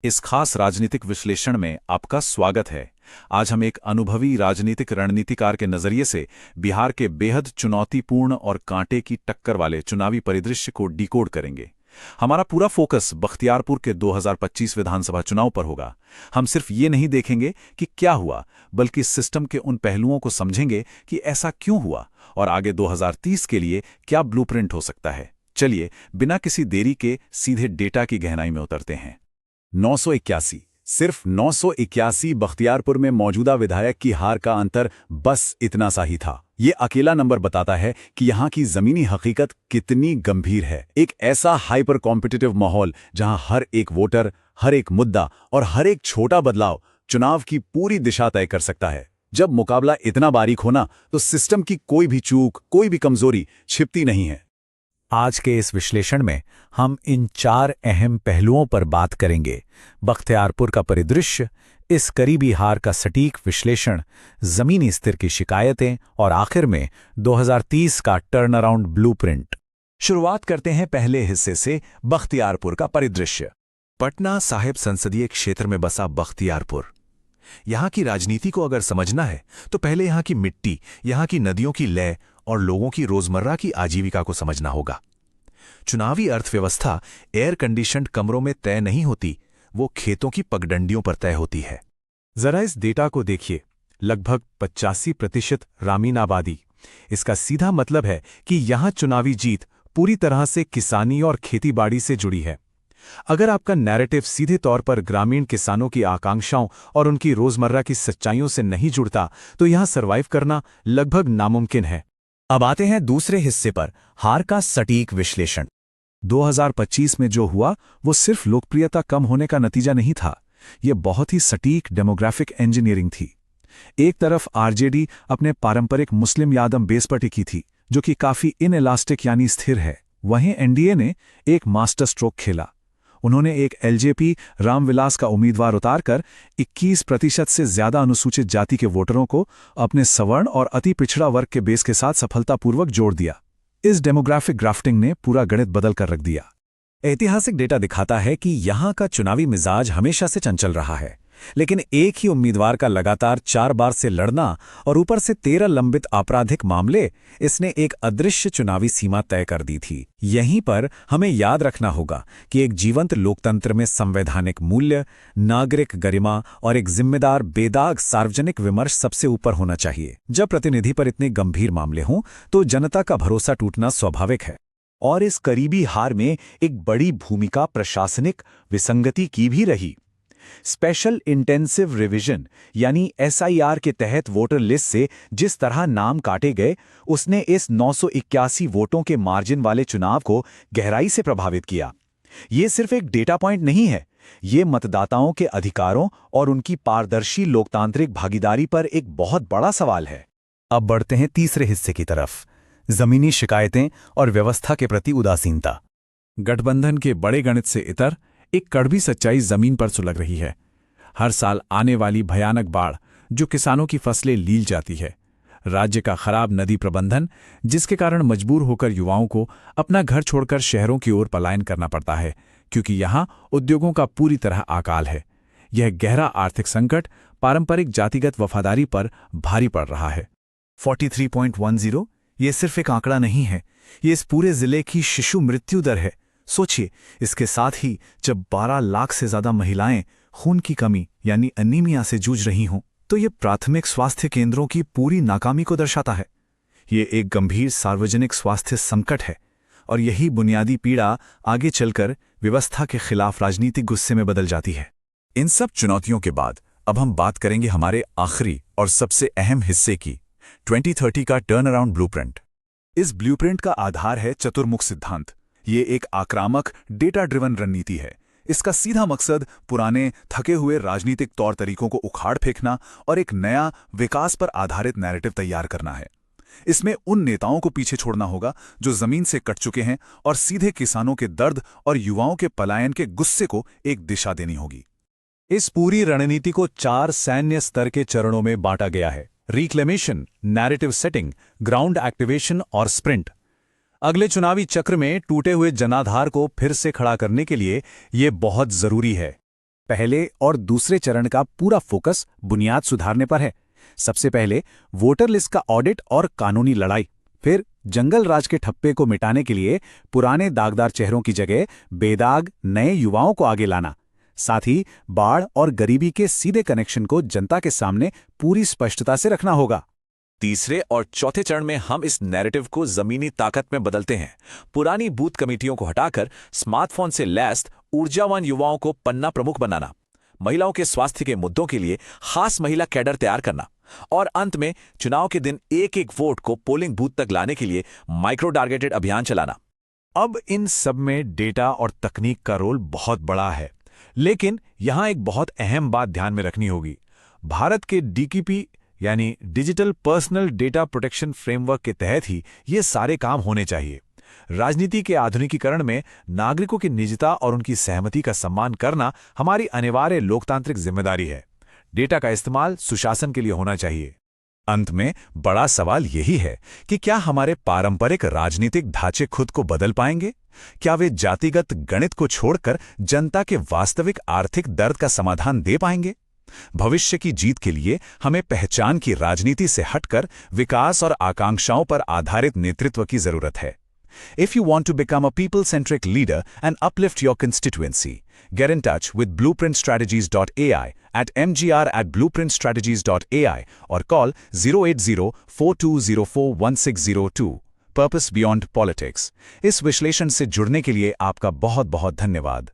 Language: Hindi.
इस खास राजनीतिक विश्लेषण में आपका स्वागत है। आज हम एक अनुभवी राजनीतिक रणनीतिकार के नजरिए से बिहार के बेहद चुनौतीपूर्ण और कांटे की टक्कर वाले चुनावी परिदृश्य को डिकोड करेंगे। हमारा पूरा फोकस बख्तियारपुर के 2025 विधानसभा चुनाव पर होगा। हम सिर्फ ये नहीं देखेंगे कि क्या हुआ, बल्कि सिस्टम के उन पहलुओं को समझेंगे कि ऐसा क्यों हुआ और आगे 2030 के लिए क्या ब्लूप्रिंट हो सकता है। चलिए, बिना किसी देरी के सीधे डेटा की गहराई में उतरते हैं। 981, सिर्फ 981 बख्तियारपुर में मौजूदा विधायक की हार का अंतर बस इतना सा ही था। ये अकेला नंबर बताता है कि यहाँ की जमीनी हकीकत कितनी गंभीर है। एक ऐसा हाइपर कॉम्पिटिटिव माहौल जहाँ हर एक वोटर, हर एक मुद्दा और हर एक छोटा बदलाव चुनाव की पूरी दिशा तय कर सकता है। जब मुकाबला इतना बारीक होना, तो सिस्टम की कोई भी चूक, कोई भी कमजोरी छिपती नहीं है। आज के इस विश्लेषण में हम इन 4 अहम पहलुओं पर बात करेंगे: बख्तियारपुर का परिदृश्य, इस करीबी हार का सटीक विश्लेषण, जमीनी स्तर की शिकायतें और आखिर में 2030 का टर्नअराउंड ब्लूप्रिंट। शुरुआत करते हैं पहले हिस्से से, बख्तियारपुर का परिदृश्य। पटना साहिब संसदीय क्षेत्र में बसा बख्तियारपुर। यहाँ की राजनीति को अगर समझना है तो पहले यहाँ की मिट्टी, यहाँ की नदियों की लय और लोगों की रोजमर्रा की आजीविका को समझना होगा। चुनावी अर्थव्यवस्था एयर कंडीशन्ड कमरों में तय नहीं होती, वो खेतों की पगडंडियों पर तय होती है। जरा इस डेटा को देखिए, लगभग 85% ग्रामीण आबादी। इसका सीधा मतलब है कि यहाँ चुनावी जीत पूरी तरह से किसानी और खेतीबाड़ी से जुड़ी है। अगर आपका नैरेटिव सीधे तौर पर ग्रामीण किसानों की आकांक्षाओं और उनकी रोजमर्रा की सच्चाइयों से नहीं जुड़ता, तो यहाँ सर्वाइव करना लगभग नामुमकिन है। अब आते हैं दूसरे हिस्से पर, हार का सटीक विश्लेषण। 2025 में जो हुआ वो सिर्फ लोकप्रियता कम होने का नतीजा नहीं था, ये बहुत ही सटीक डेमोग्राफिक इंजीनियरिंग थी। एक तरफ आरजेडी अपने पारंपरिक मुस्लिम यादव बेस पर टिकी थी, जो कि काफी इनइलास्टिक यानी स्थिर है। वहीं एनडीए ने एक मास्टर स्ट्रोक खेला। उन्होंने एक एलजेपी रामविलास का उम्मीदवार उतारकर 21% से ज्यादा अनुसूचित जाति के वोटरों को अपने सवर्ण और अति पिछड़ा वर्ग के बेस के साथ सफलतापूर्वक जोड़ दिया। इस डेमोग्राफिक ग्राफ्टिंग ने पूरा गणित बदल कर रख दिया। ऐतिहासिक डेटा दिखाता है कि यहाँ का चुनावी मिजाज हमेशा से चंचल रहा है, लेकिन एक ही उम्मीदवार का लगातार 4 बार से लड़ना और ऊपर से 13 लंबित आपराधिक मामले, इसने एक अदृश्य चुनावी सीमा तय कर दी थी। यहीं पर हमें याद रखना होगा कि एक जीवंत लोकतंत्र में संवैधानिक मूल्य, नागरिक गरिमा और एक जिम्मेदार बेदाग सार्वजनिक विमर्श सबसे ऊपर होना चाहिए। जब प्रतिनिधि पर इतने गंभीर मामले हों, तो जनता का भरोसा टूटना स्वाभाविक है। और इस करीबी हार में एक बड़ी भूमिका प्रशासनिक विसंगति की भी रही। स्पेशल इंटेंसिव रिवीजन यानी एसआईआर के तहत वोटर लिस्ट से जिस तरह नाम काटे गए, उसने इस 981 वोटों के मार्जिन वाले चुनाव को गहराई से प्रभावित किया। ये सिर्फ एक डेटा पॉइंट नहीं है, ये मतदाताओं के अधिकारों और उनकी पारदर्शी लोकतांत्रिक भागीदारी पर एक बहुत बड़ा सवाल है। अब बढ़ते हैं तीसरे हिस्से की तरफ, जमीनी शिकायतें और व्यवस्था के प्रति उदासीनता। गठबंधन के बड़े गणित से इतर एक कड़वी सच्चाई जमीन पर सुलग रही है। हर साल आने वाली भयानक बाढ़ जो किसानों की फसलें लील जाती है, राज्य का खराब नदी प्रबंधन जिसके कारण मजबूर होकर युवाओं को अपना घर छोड़कर शहरों की ओर पलायन करना पड़ता है, क्योंकि यहाँ उद्योगों का पूरी तरह अकाल है। यह गहरा आर्थिक संकट पारंपरिक जातिगत वफादारी पर भारी पड़ रहा है। 43.10 ये सिर्फ एक आंकड़ा नहीं है, ये इस पूरे जिले की शिशु मृत्यु दर है। सोचिए, इसके साथ ही जब 12 लाख से ज्यादा महिलाएं खून की कमी यानी अनीमिया से जूझ रही हों, तो ये प्राथमिक स्वास्थ्य केंद्रों की पूरी नाकामी को दर्शाता है। ये एक गंभीर सार्वजनिक स्वास्थ्य संकट है और यही बुनियादी पीड़ा आगे चलकर व्यवस्था के खिलाफ राजनीतिक गुस्से में बदल जाती है। इन सब चुनौतियों के बाद अब हम बात करेंगे हमारे आखिरी और सबसे अहम हिस्से की, 2030 का टर्नअराउंड ब्लूप्रिंट। इस ब्लूप्रिंट का आधार है चतुर्मुख सिद्धांत। ये एक आक्रामक डेटा ड्रिवन रणनीति है। इसका सीधा मकसद पुराने थके हुए राजनीतिक तौर तरीकों को उखाड़ फेंकना और एक नया विकास पर आधारित नैरेटिव तैयार करना है। इसमें उन नेताओं को पीछे छोड़ना होगा जो जमीन से कट चुके हैं और सीधे किसानों के दर्द और युवाओं के पलायन के गुस्से को एक दिशा देनी होगी। इस पूरी रणनीति को 4 सैन्य स्तर के चरणों में बांटा गया है: reclamation, narrative setting, ground activation और स्प्रिंट। अगले चुनावी चक्र में टूटे हुए जनाधार को फिर से खड़ा करने के लिए यह बहुत जरूरी है। पहले और दूसरे चरण का पूरा फोकस बुनियाद सुधारने पर है। सबसे पहले वोटर लिस्ट का ऑडिट और कानूनी लड़ाई, फिर जंगल राज के ठप्पे को मिटाने के लिए पुराने दागदार चेहरों की जगह बेदाग नए युवाओं को आगे लाना, साथ ही बाढ़ और गरीबी के सीधे कनेक्शन को जनता के सामने पूरी स्पष्टता से रखना होगा। तीसरे और चौथे चरण में हम इस नैरेटिव को जमीनी ताकत में बदलते हैं। पुरानी बूथ कमेटियों को हटाकर स्मार्टफोन से लैस ऊर्जावान युवाओं को पन्ना प्रमुख बनाना, महिलाओं के स्वास्थ्य के मुद्दों के लिए खास महिला कैडर तैयार करना और अंत में चुनाव के दिन एक एक वोट को पोलिंग बूथ तक लाने के लिए माइक्रो टारगेटेड अभियान चलाना। अब इन सब में डेटा और तकनीक का रोल बहुत बड़ा है, लेकिन यहां एक बहुत अहम बात ध्यान में रखनी होगी। भारत के डीपीपी यानी digital personal data protection framework के तहत ही ये सारे काम होने चाहिए। राजनीति के आधुनिकीकरण में नागरिकों की निजता और उनकी सहमति का सम्मान करना हमारी अनिवार्य लोकतांत्रिक जिम्मेदारी है। डेटा का इस्तेमाल सुशासन के लिए होना चाहिए। अंत में बड़ा सवाल यही है कि क्या हमारे पारंपरिक राजनीतिक ढांचे खुद को बदल पाएंगे? क्या वे जातिगत गणित को छोड़कर जनता के वास्तविक आर्थिक दर्द का समाधान दे पाएंगे? भविष्य की जीत के लिए हमें पहचान की राजनीति से हटकर विकास और आकांक्षाओं पर आधारित नेतृत्व की जरूरत है। If you want to become a people-centric leader and uplift your constituency, get in touch with blueprintstrategies.ai at mgr@blueprintstrategies.ai or call 08042041602. Purpose Beyond Politics। इस विश्लेषण से जुड़ने के लिए आपका बहुत बहुत धन्यवाद।